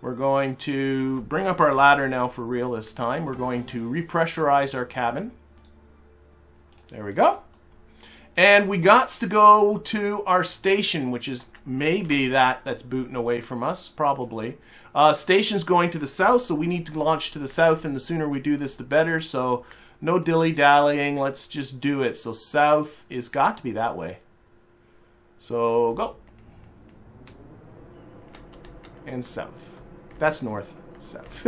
We're going to bring up our ladder now for real this time. We're going to repressurize our cabin. There we go. And we got to go to our station, which is maybe that's booting away from us, probably. Station's going to the south, so we need to launch to the south, and the sooner we do this, the better. So no dilly-dallying, let's just do it. So south is got to be that way. So go. And south. That's north, south.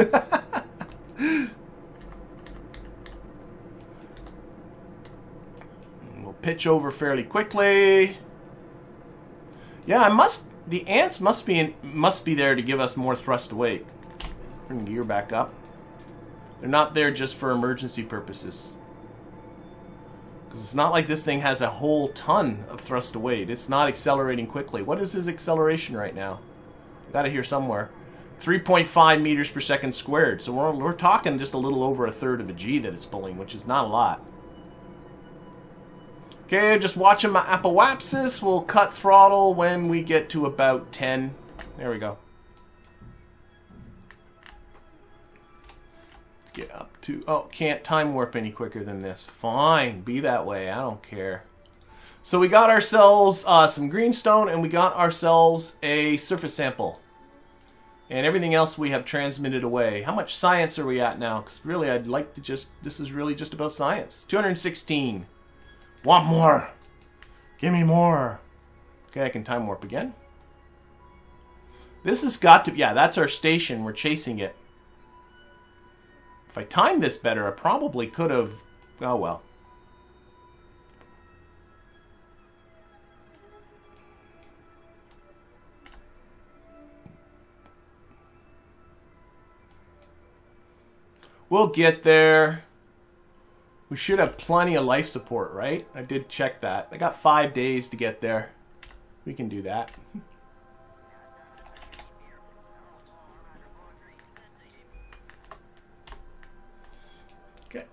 We'll pitch over fairly quickly. Yeah, the ants must be there to give us more thrust to weight. Bring the gear back up. They're not there just for emergency purposes. Because it's not like this thing has a whole ton of thrust to weight. It's not accelerating quickly. What is his acceleration right now? Got it here somewhere. 3.5 meters per second squared. So we're talking just a little over a third of a G that it's pulling, which is not a lot. Okay, just watching my apoapsis. We'll cut throttle when we get to about 10. There we go. Let's get up to... Oh, can't time warp any quicker than this. Fine, be that way. I don't care. So we got ourselves some greenstone, and we got ourselves a surface sample. And everything else we have transmitted away. How much science are we at now? Because really, I'd like to just... This is really just about science. 216. Want more. Give me more. Okay, I can time warp again. This has got to... Yeah, that's our station. We're chasing it. If I timed this better, I probably could have... Oh, well. We'll get there. We should have plenty of life support, right? I did check that. I got 5 days to get there. We can do that. Okay.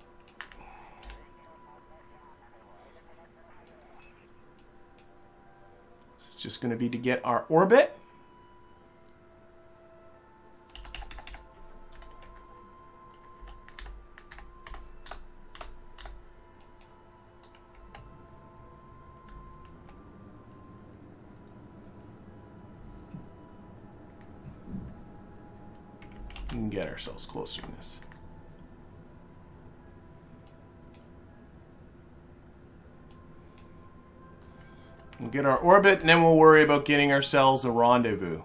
This is just going to be to get our orbit. And get ourselves closer to this. We'll get our orbit, and then we'll worry about getting ourselves a rendezvous.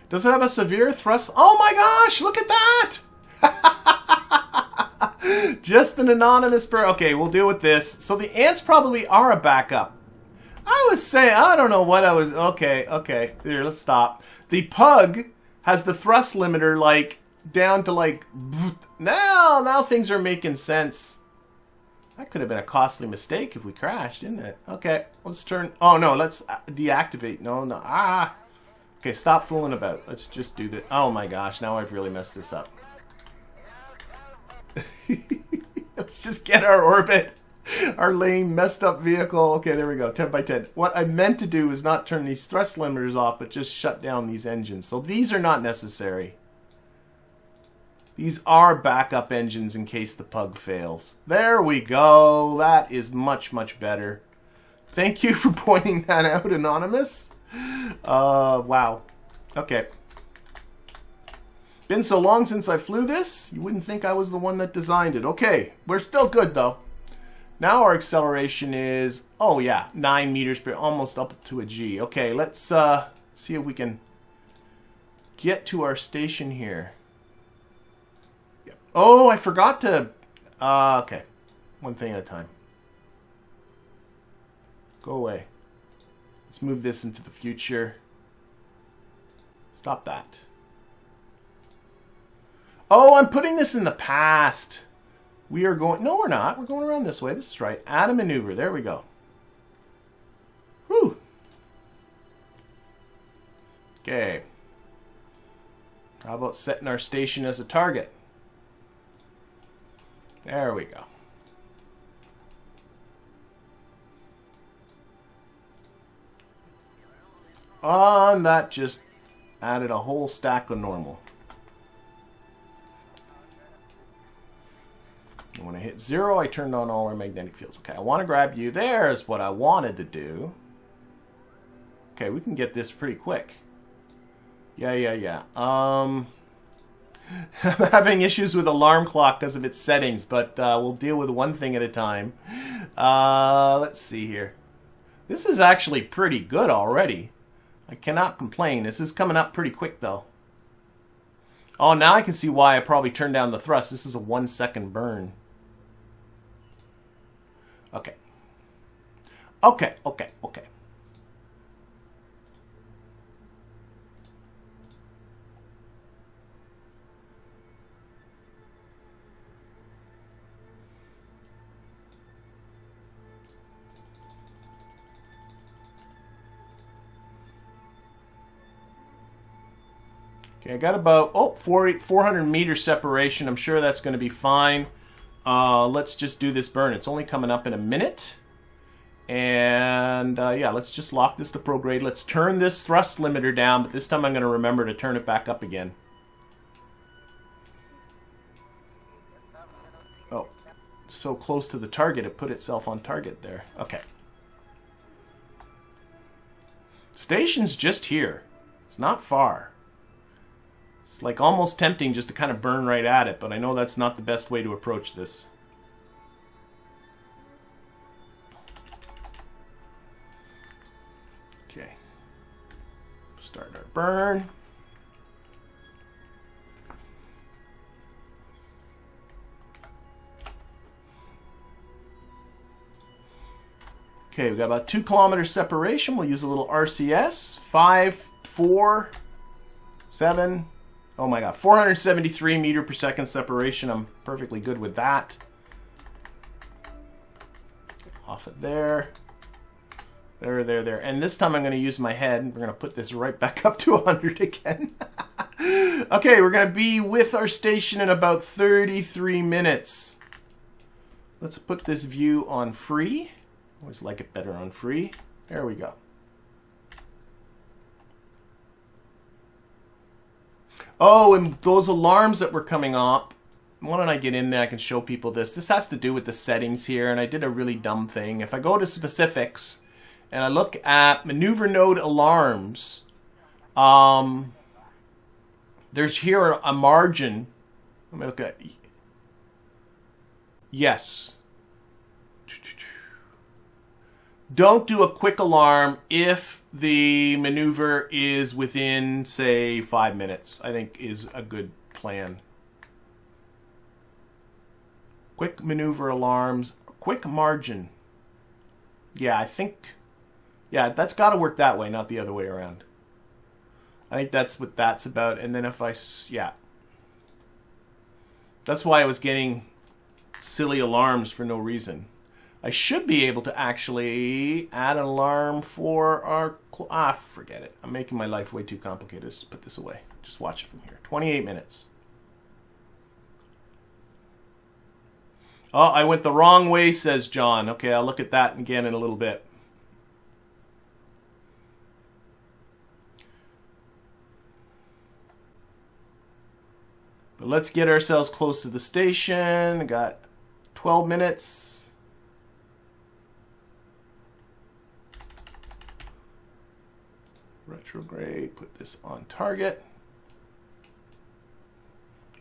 Does it have a severe thrust? Oh my gosh, look at that! Just an anonymous bird. Okay, we'll deal with this. So the ants probably are a backup. I was saying, I don't know what I was... Okay. Here, let's stop. The pug has the thrust limiter, like, down to, like... Now things are making sense. That could have been a costly mistake if we crashed, didn't it? Okay, let's turn... Oh, no, let's deactivate. No. Ah! Okay, stop fooling about. Let's just do this. Oh, my gosh, now I've really messed this up. Let's just get our orbit. Our lame, messed up vehicle. Okay, there we go. 10 by 10. What I meant to do is not turn these thrust limiters off, but just shut down these engines. So these are not necessary. These are backup engines in case the pug fails. There we go. That is much, much better. Thank you for pointing that out, Anonymous. Wow. Okay. Been so long since I flew this, you wouldn't think I was the one that designed it. Okay, we're still good though. Now our acceleration is, oh yeah, 9 meters per, almost up to a G. Okay, let's see if we can get to our station here. Yep. Oh, I forgot to, okay, one thing at a time. Go away. Let's move this into the future. Stop that. Oh, I'm putting this in the past. We are going... No, we're not. We're going around this way. This is right. Add a maneuver. There we go. Whew. Okay. How about setting our station as a target? There we go. On that just Added a whole stack of normal. And when I hit 0, I turned on all our magnetic fields. Okay, I want to grab you. There's what I wanted to do. Okay, we can get this pretty quick. Yeah. I'm having issues with alarm clock because of its settings, but we'll deal with one thing at a time. Let's see here. This is actually pretty good already. I cannot complain. This is coming up pretty quick, though. Oh, now I can see why I probably turned down the thrust. This is a 1 second burn. Okay. Okay. Okay, I got about 400 meter separation. I'm sure that's going to be fine. Let's just do this burn. It's only coming up in a minute. And yeah, let's just lock this to prograde. Let's turn this thrust limiter down, but this time I'm going to remember to turn it back up again. Oh, so close to the target, it put itself on target there. Okay. Station's just here. It's not far. It's like almost tempting just to kind of burn right at it, but I know that's not the best way to approach this. Okay. Start our burn. Okay, we've got about 2 kilometers separation. We'll use a little RCS. 5, 4, 7... Oh my god, 473 meter per second separation. I'm perfectly good with that. Off it there. There. And this time I'm going to use my head. We're going to put this right back up to 100 again. Okay, we're going to be with our station in about 33 minutes. Let's put this view on free. Always like it better on free. There we go. Oh, and those alarms that were coming up, why don't I get in there? I can show people this. This has to do with the settings here, and I did a really dumb thing. If I go to specifics, and I look at maneuver node alarms, there's here a margin. Let me look at... Yes. Don't do a quick alarm if the maneuver is within, say, 5 minutes. I think is a good plan. Quick maneuver alarms, quick margin. Yeah, I think... Yeah, that's got to work that way, not the other way around. I think that's what that's about. And then if I... Yeah. That's why I was getting silly alarms for no reason. I should be able to actually add an alarm for our... forget it. I'm making my life way too complicated. Let's put this away. Just watch it from here. 28 minutes. Oh, I went the wrong way, says John. Okay, I'll look at that again in a little bit. But let's get ourselves close to the station. I got 12 minutes. Retrograde, put this on target.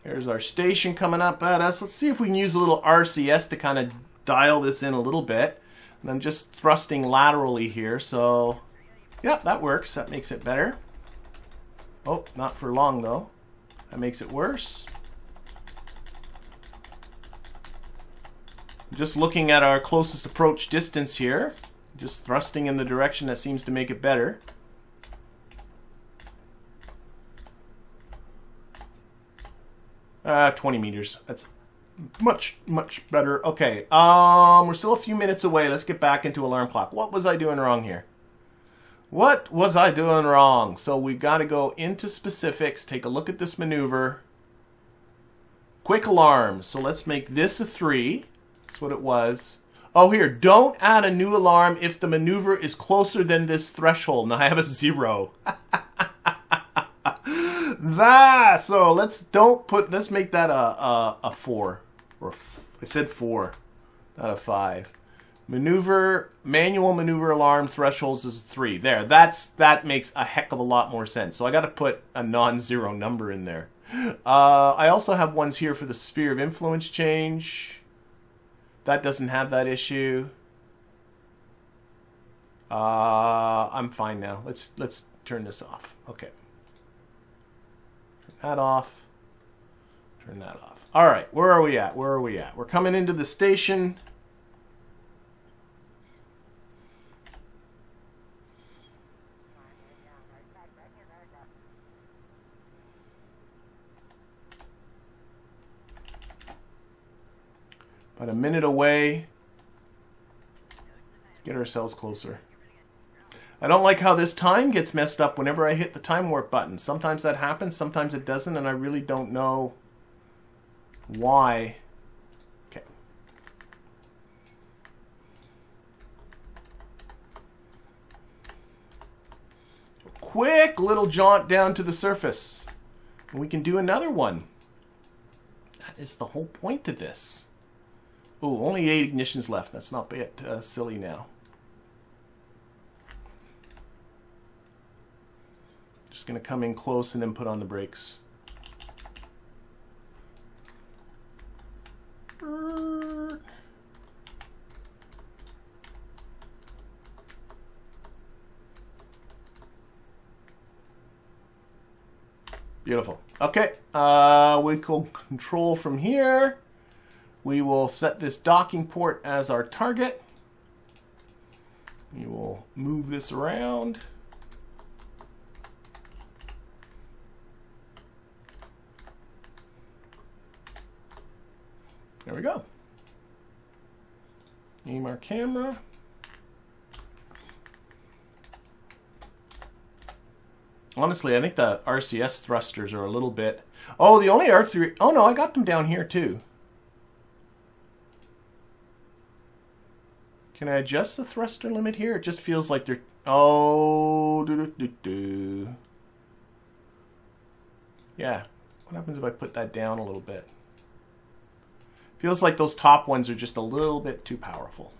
There's our station coming up at us. Let's see if we can use a little RCS to kind of dial this in a little bit. And I'm just thrusting laterally here, so yeah, that works. That makes it better. Oh, not for long though. That makes it worse. I'm just looking at our closest approach distance here. Just thrusting in the direction that seems to make it better. 20 meters. That's much better. Okay, we're still a few minutes away. Let's get back into alarm clock. What was I doing wrong here? What was I doing wrong? So we've got to go into specifics, take a look at this maneuver. Quick alarms. So let's make this a 3. That's what it was. Oh, here, don't add a new alarm if the maneuver is closer than this threshold. Now I have a 0. that. So let's make that a 4. Or I said 4, not a 5. Manual maneuver alarm thresholds is 3. There, that makes a heck of a lot more sense. So I got to put a non-zero number in there. I also have ones here for the sphere of influence change. That doesn't have that issue. I'm fine now. Let's turn this off. Okay. Turn that off. Turn that off. All right, where are we at? Where are we at? We're coming into the station. About a minute away. Let's get ourselves closer. I don't like how this time gets messed up whenever I hit the time warp button. Sometimes that happens, sometimes it doesn't, and I really don't know why. Okay. A quick little jaunt down to the surface. And we can do another one. That is the whole point of this. Oh, only 8 ignitions left. That's not bad, silly now. Just going to come in close and then put on the brakes. Beautiful. Okay, we can control from here. We will set this docking port as our target. We will move this around. There we go. Aim our camera. Honestly, I think the RCS thrusters are a little bit... Oh, the only R3... Oh, no, I got them down here, too. Can I adjust the thruster limit here? It just feels like they're... Oh, Yeah. What happens if I put that down a little bit? Feels like those top ones are just a little bit too powerful.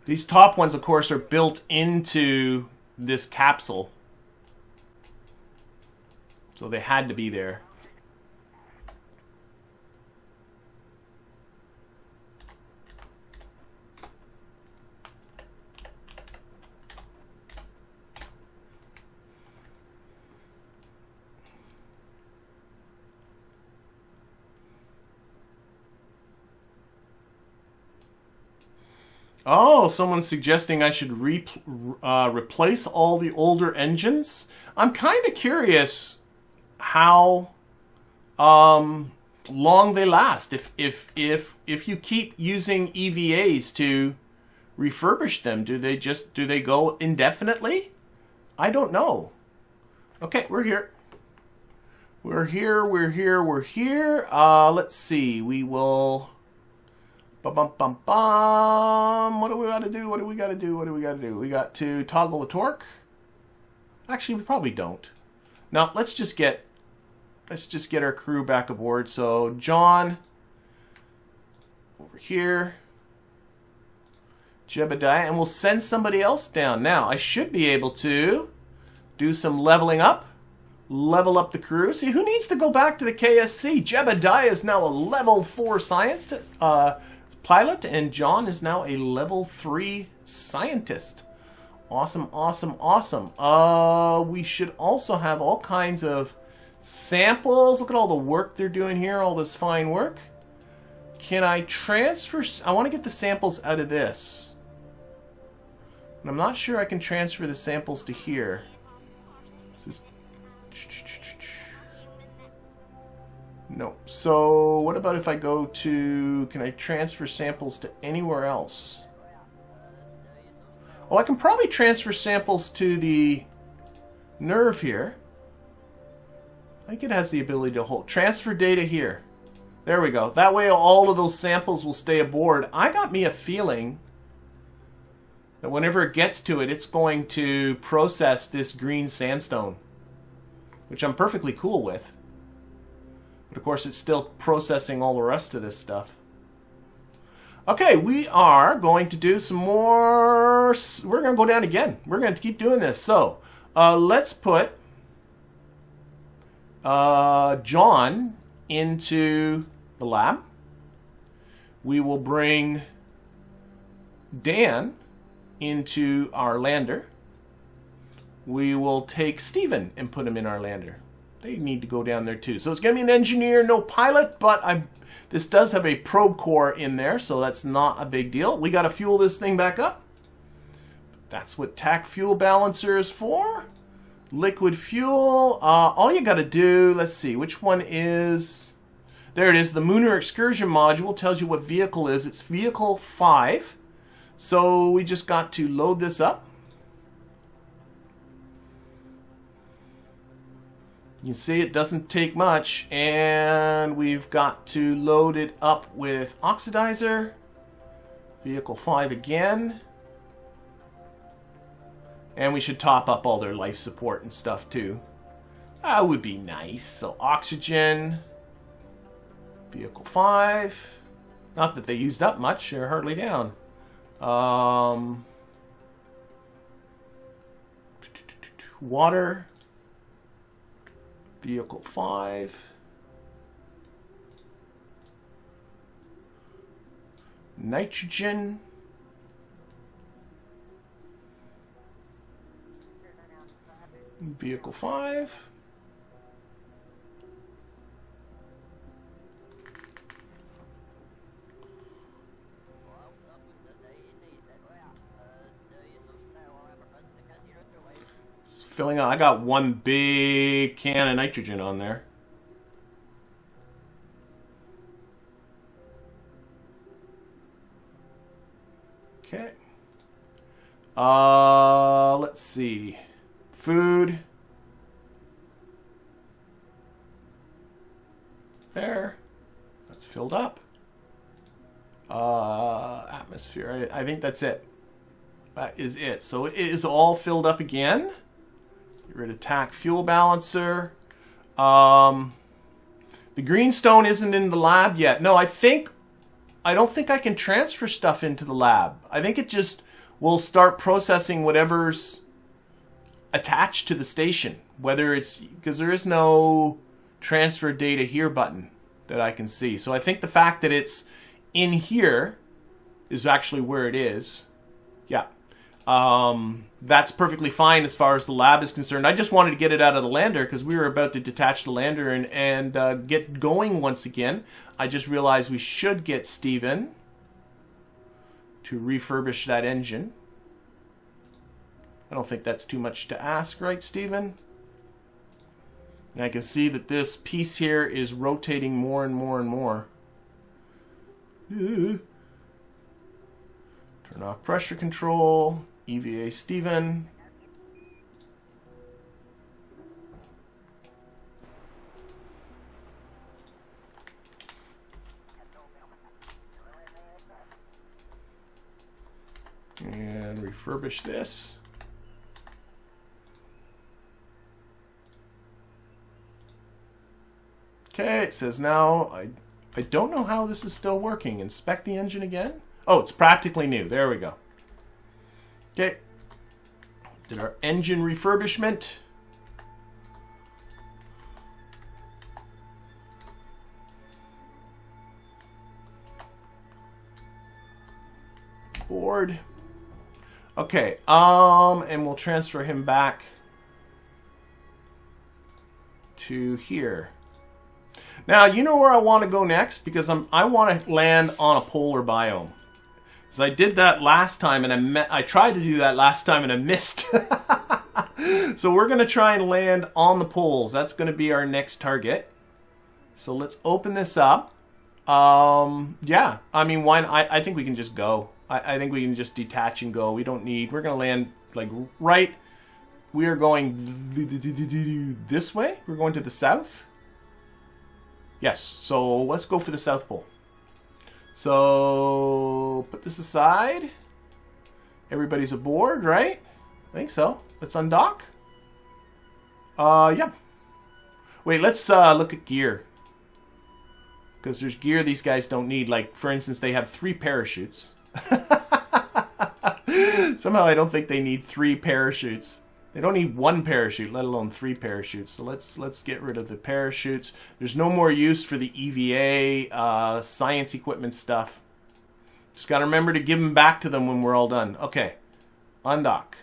These top ones, of course, are built into this capsule. So they had to be there. Oh, someone's suggesting I should replace all the older engines. I'm kind of curious how long they last. If you keep using EVAs to refurbish them, do they go indefinitely? I don't know. Okay, we're here. We're here. Let's see. We will. What do we got to do? What do we got to do? We got to toggle the torque. Actually, we probably don't. Now, let's just get our crew back aboard. So, John over here. Jebediah, and we'll send somebody else down. Now, I should be able to do some leveling up. Level up the crew. See, who needs to go back to the KSC? Jebediah is now a level 4 scientist. Pilot, and John is now a level 3 scientist. Awesome. We should also have all kinds of samples. Look at all the work they're doing here, all this fine work. Can I transfer? I want to get the samples out of this. And I'm not sure I can transfer the samples to here. This is... No. So what about if I go to... Can I transfer samples to anywhere else? Oh, I can probably transfer samples to the nerve here. I think it has the ability to hold. Transfer data here. There we go. That way all of those samples will stay aboard. I got me a feeling that whenever it gets to it, it's going to process this green sandstone, which I'm perfectly cool with. But of course, it's still processing all the rest of this stuff. Okay, we are going to do some more. We're going to go down again. We're going to keep doing this. So let's put John into the lab. We will bring Dan into our lander. We will take Steven and put him in our lander. They need to go down there too. So it's going to be an engineer, no pilot, but this does have a probe core in there, so that's not a big deal. We got to fuel this thing back up. That's what TAC fuel balancer is for. Liquid fuel. All you got to do, let's see, which one is... There it is. The Lunar Excursion module tells you what vehicle is. It's vehicle 5. So we just got to load this up. You can see it doesn't take much, and we've got to load it up with oxidizer. Vehicle 5 again. And we should top up all their life support and stuff too. That would be nice. So oxygen. Vehicle 5. Not that they used up much, they're hardly down. Water. Vehicle 5. Nitrogen. Vehicle 5. Filling out. I got one big can of nitrogen on there. Okay. Let's see. Food. There. That's filled up. Atmosphere. I think that's it. That is it. So it is all filled up again. Get rid of TAC fuel balancer. The greenstone isn't in the lab yet. No, I don't think I can transfer stuff into the lab. I think it just will start processing whatever's attached to the station. Whether it's, because there is no transfer data here button that I can see. So I think the fact that it's in here is actually where it is. Yeah. That's perfectly fine as far as the lab is concerned. I just wanted to get it out of the lander because we were about to detach the lander and get going once again. I just realized we should get Steven to refurbish that engine. I don't think that's too much to ask, right, Steven? And I can see that this piece here is rotating more and more and more. Turn off pressure control. EVA Steven. And refurbish this. Okay, it says now, I don't know how this is still working. Inspect the engine again. Oh, it's practically new. There we go. Okay. Did our engine refurbishment. Board. Okay, and we'll transfer him back to here. Now, you know where I want to go next? Because I want to land on a polar biome. Because I did that last time, and I tried to do that last time, and I missed. So we're going to try and land on the poles. That's going to be our next target. So let's open this up. Yeah, I mean, I think we can just go. I think we can just detach and go. We don't need... We're going to land, like, right we are going this way. We're going to the south. Yes, so let's go for the South Pole. So put this aside. Everybody's aboard, right? I think so. Let's undock. Yeah. Wait, let's look at gear. Because there's gear these guys don't need. Like, for instance, they have 3 parachutes. Somehow I don't think they need 3 parachutes. They don't need 1 parachute, let alone 3 parachutes. So let's get rid of the parachutes. There's no more use for the EVA science equipment stuff. Just got to remember to give them back to them when we're all done. Okay. Undock.